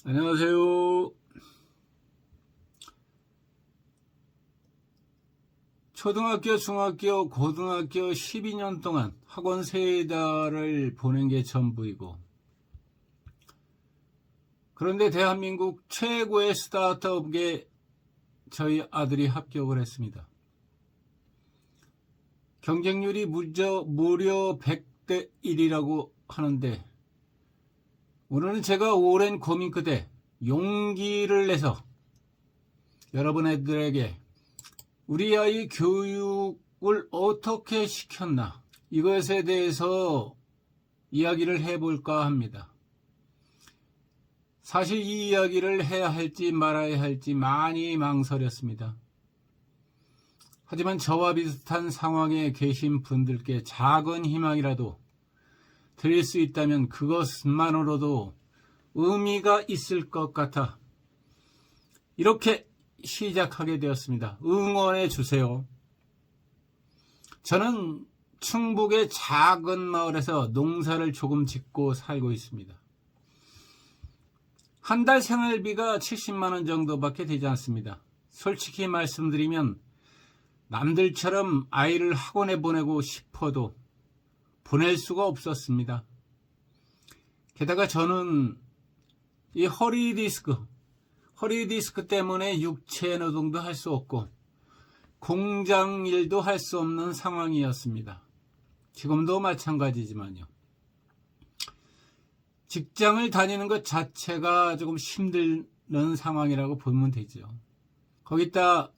안녕하세요. 초등학교, 중학교, 고등학교 12년 동안 학원 3달을 보낸 게 전부이고, 그런데 대한민국 최고의 스타트업에 저희 아들이 합격을 했습니다. 경쟁률이 무려 100대 1이라고 하는데, 오늘은 제가 오랜 고민 끝에 용기를 내서 여러분 애들에게 우리 아이 교육을 어떻게 시켰나, 이것에 대해서 이야기를 해볼까 합니다. 사실 이 이야기를 해야 할지 말아야 할지 많이 망설였습니다. 하지만 저와 비슷한 상황에 계신 분들께 작은 희망이라도 드릴 수 있다면 그것만으로도 의미가 있을 것 같아 이렇게 시작하게 되었습니다. 응원해 주세요. 저는 충북의 작은 마을에서 농사를 조금 짓고 살고 있습니다. 한 달 생활비가 70만 원 정도밖에 되지 않습니다. 솔직히 말씀드리면 남들처럼 아이를 학원에 보내고 싶어도 보낼 수가 없었습니다. 게다가 저는 이 허리 디스크 때문에 육체 노동도 할 수 없고 공장 일도 할 수 없는 상황이었습니다. 지금도 마찬가지지만요. 직장을 다니는 것 자체가 조금 힘든 상황이라고 보면 되죠. 거기다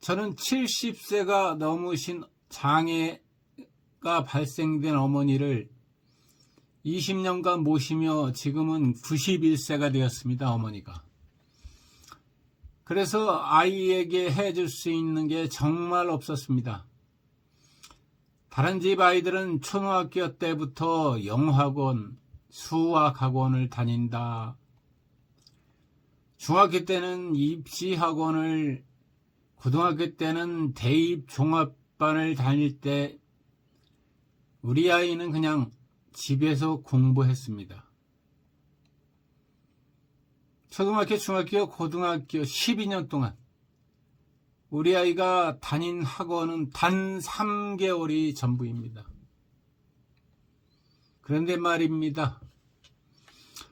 저는 70세가 넘으신 장애가 발생된 어머니를 20년간 모시며 지금은 91세가 되었습니다. 어머니가. 그래서 아이에게 해줄 수 있는 게 정말 없었습니다. 다른 집 아이들은 초등학교 때부터 영어학원, 수학학원을 다닌다. 중학교 때는 입시학원을, 고등학교 때는 대입 종합반을 다닐 때 우리 아이는 그냥 집에서 공부했습니다. 초등학교, 중학교, 고등학교 12년 동안 우리 아이가 다닌 학원은 단 3개월이 전부입니다. 그런데 말입니다.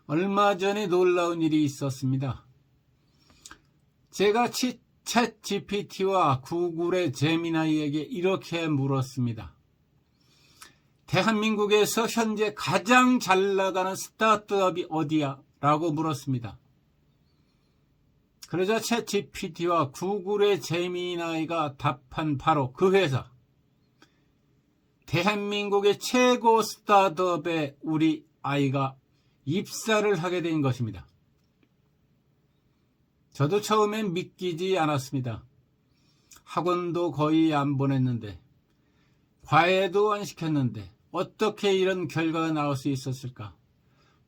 얼마 전에 놀라운 일이 있었습니다. 제가 챗 GPT와 구글의 제미나이에게 이렇게 물었습니다. 대한민국에서 현재 가장 잘 나가는 스타트업이 어디야? 라고 물었습니다. 그러자 챗 GPT와 구글의 제미나이가 답한 바로 그 회사. 대한민국의 최고 스타트업에 우리 아이가 입사를 하게 된 것입니다. 저도 처음엔 믿기지 않았습니다. 학원도 거의 안 보냈는데, 과외도 안 시켰는데 어떻게 이런 결과가 나올 수 있었을까?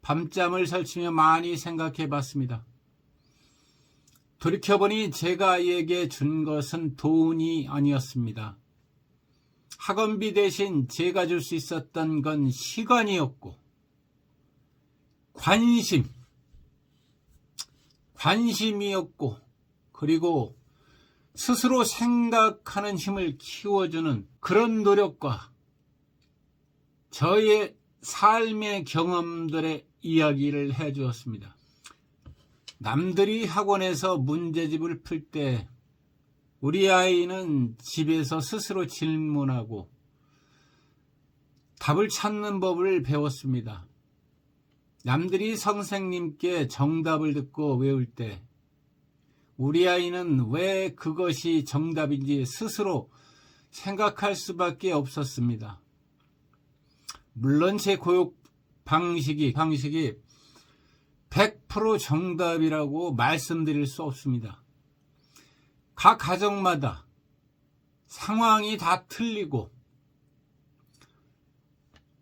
밤잠을 설치며 많이 생각해 봤습니다. 돌이켜보니 제가 아이에게 준 것은 돈이 아니었습니다. 학원비 대신 제가 줄 수 있었던 건 시간이었고 관심이었고, 그리고 스스로 생각하는 힘을 키워주는 그런 노력과 저의 삶의 경험들의 이야기를 해주었습니다. 남들이 학원에서 문제집을 풀 때 우리 아이는 집에서 스스로 질문하고 답을 찾는 법을 배웠습니다. 남들이 선생님께 정답을 듣고 외울 때 우리 아이는 왜 그것이 정답인지 스스로 생각할 수밖에 없었습니다. 물론 제 교육 방식이 100% 정답이라고 말씀드릴 수 없습니다. 각 가정마다 상황이 다 틀리고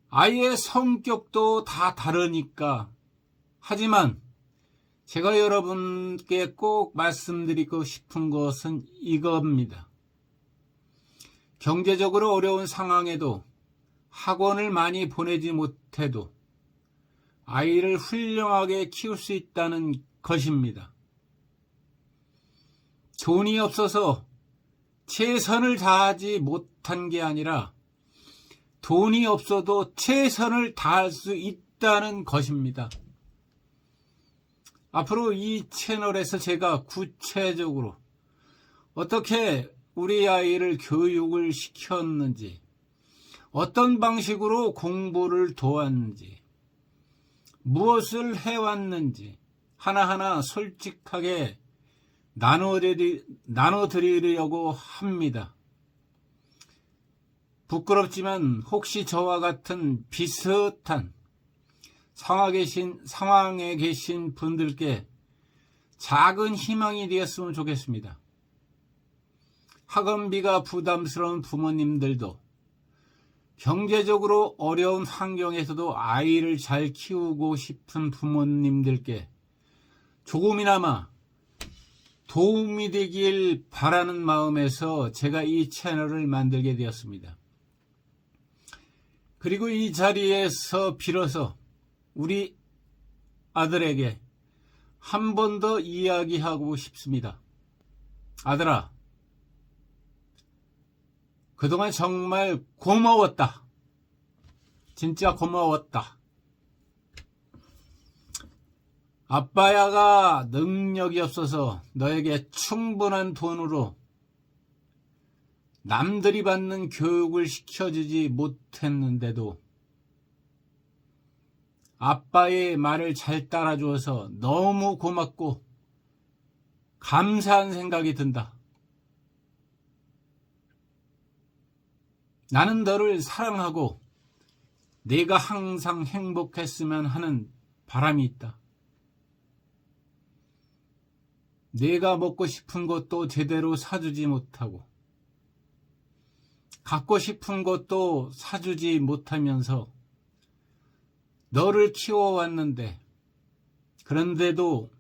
아이의 성격도 다 다르니까. 하지만 제가 여러분께 꼭 말씀드리고 싶은 것은 이겁니다. 경제적으로 어려운 상황에도 학원을 많이 보내지 못해도 아이를 훌륭하게 키울 수 있다는 것입니다. 돈이 없어서 최선을 다하지 못한 게 아니라 돈이 없어도 최선을 다할 수 있다는 것입니다. 앞으로 이 채널에서 제가 구체적으로 어떻게 우리 아이를 교육을 시켰는지, 어떤 방식으로 공부를 도왔는지, 무엇을 해왔는지 하나하나 솔직하게 나눠드리려고 합니다. 부끄럽지만 혹시 저와 같은 비슷한 상황에 계신 분들께 작은 희망이 되었으면 좋겠습니다. 학원비가 부담스러운 부모님들도, 경제적으로 어려운 환경에서도 아이를 잘 키우고 싶은 부모님들께 조금이나마 도움이 되길 바라는 마음에서 제가 이 채널을 만들게 되었습니다. 그리고 이 자리에서 빌어서 우리 아들에게 한 번 더 이야기하고 싶습니다. 아들아, 그동안 정말 고마웠다. 진짜 고마웠다. 아빠야가 능력이 없어서 너에게 충분한 돈으로 남들이 받는 교육을 시켜주지 못했는데도 아빠의 말을 잘 따라주어서 너무 고맙고 감사한 생각이 든다. 나는 너를 사랑하고 네가 항상 행복했으면 하는 바람이 있다. 내가 먹고 싶은 것도 제대로 사주지 못하고 갖고 싶은 것도 사주지 못하면서 너를 키워왔는데, 그런데도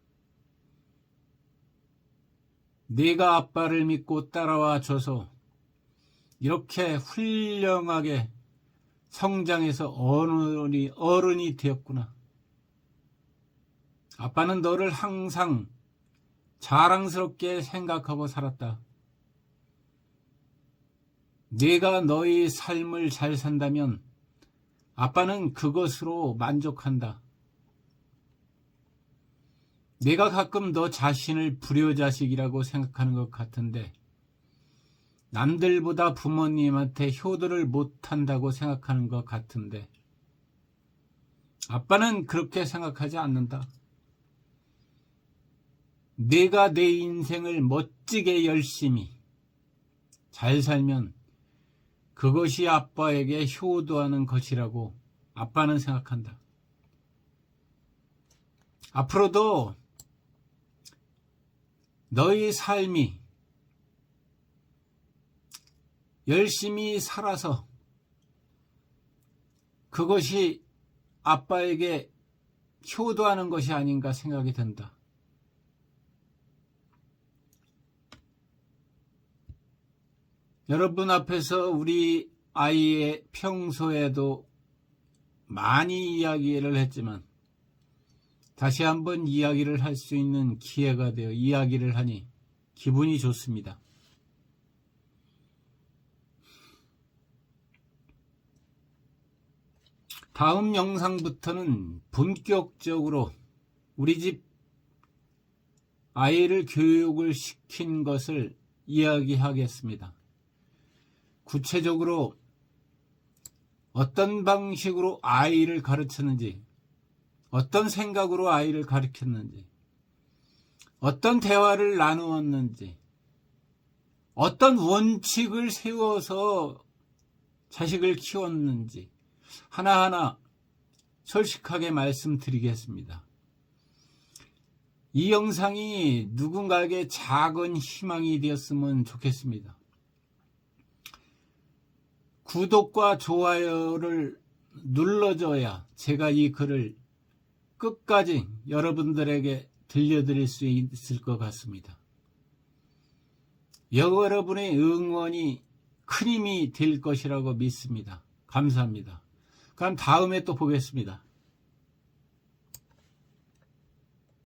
네가 아빠를 믿고 따라와 줘서 이렇게 훌륭하게 성장해서 어른이 되었구나. 아빠는 너를 항상 자랑스럽게 생각하고 살았다. 네가 너의 삶을 잘 산다면 아빠는 그것으로 만족한다. 내가 가끔 너 자신을 불효자식이라고 생각하는 것 같은데, 남들보다 부모님한테 효도를 못한다고 생각하는 것 같은데, 아빠는 그렇게 생각하지 않는다. 내가 내 인생을 멋지게 열심히 잘 살면 그것이 아빠에게 효도하는 것이라고 아빠는 생각한다. 앞으로도 너의 삶이 열심히 살아서 그것이 아빠에게 효도하는 것이 아닌가 생각이 든다. 여러분 앞에서 우리 아이의 평소에도 많이 이야기를 했지만 다시 한번 이야기를 할 수 있는 기회가 되어 이야기를 하니 기분이 좋습니다. 다음 영상부터는 본격적으로 우리 집 아이를 교육을 시킨 것을 이야기하겠습니다. 구체적으로 어떤 방식으로 아이를 가르쳤는지, 어떤 생각으로 아이를 가르쳤는지, 어떤 대화를 나누었는지, 어떤 원칙을 세워서 자식을 키웠는지 하나하나 솔직하게 말씀드리겠습니다. 이 영상이 누군가에게 작은 희망이 되었으면 좋겠습니다. 구독과 좋아요를 눌러줘야 제가 이 글을 끝까지 여러분들에게 들려드릴 수 있을 것 같습니다. 여러분의 응원이 큰 힘이 될 것이라고 믿습니다. 감사합니다. 그럼 다음에 또 보겠습니다.